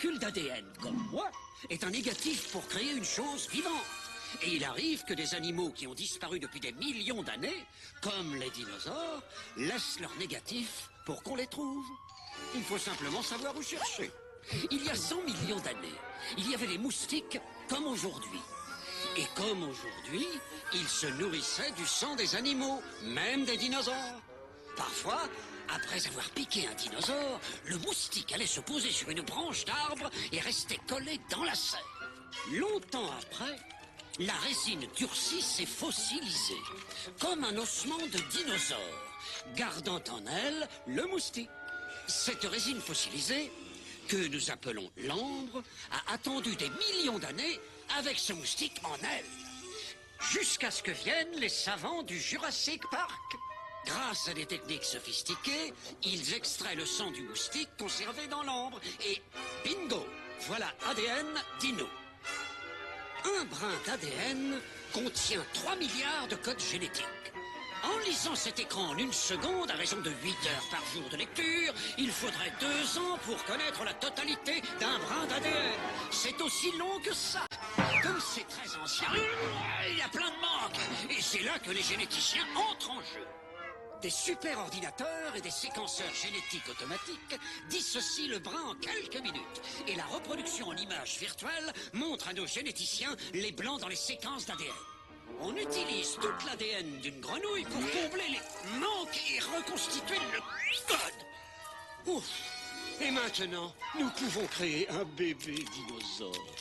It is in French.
molécule d'ADN, comme moi, est un négatif pour créer une chose vivante. Et il arrive que des animaux qui ont disparu depuis des millions d'années, comme les dinosaures, laissent leur négatif pour qu'on les trouve. Il faut simplement savoir où chercher. Il y a 100 millions d'années, il y avait des moustiques comme aujourd'hui. Et comme aujourd'hui, ils se nourrissaient du sang des animaux, même des dinosaures. Parfois, après avoir piqué un dinosaure, le moustique allait se poser sur une branche d'arbre et restait collé dans la serre. Longtemps après, la résine durcie s'est fossilisée, comme un ossement de dinosaure, gardant en elle le moustique. Cette résine fossilisée, que nous appelons l'ambre, a attendu des millions d'années avec ce moustique en elle, jusqu'à ce que viennent les savants du Jurassic Park. Grâce à des techniques sophistiquées, ils extraient le sang du moustique conservé dans l'ambre et bingo, voilà ADN dino. Un brin d'ADN contient 3 milliards de codes génétiques. En lisant cet écran en 1 seconde, à raison de 8 heures par jour de lecture, il faudrait 2 ans pour connaître la totalité d'un brin d'ADN. C'est aussi long que ça. Comme c'est très ancien, il y a plein de manques. Et c'est là que les généticiens entrent en jeu. Des superordinateurs et des séquenceurs génétiques automatiques dissocient le brin en quelques minutes. Et la reproduction en images virtuelles montre à nos généticiens les blancs dans les séquences d'ADN. On utilise toute l'ADN d'une grenouille pour combler les manques et reconstituer le code. Ouf. Et maintenant, nous pouvons créer un bébé dinosaure.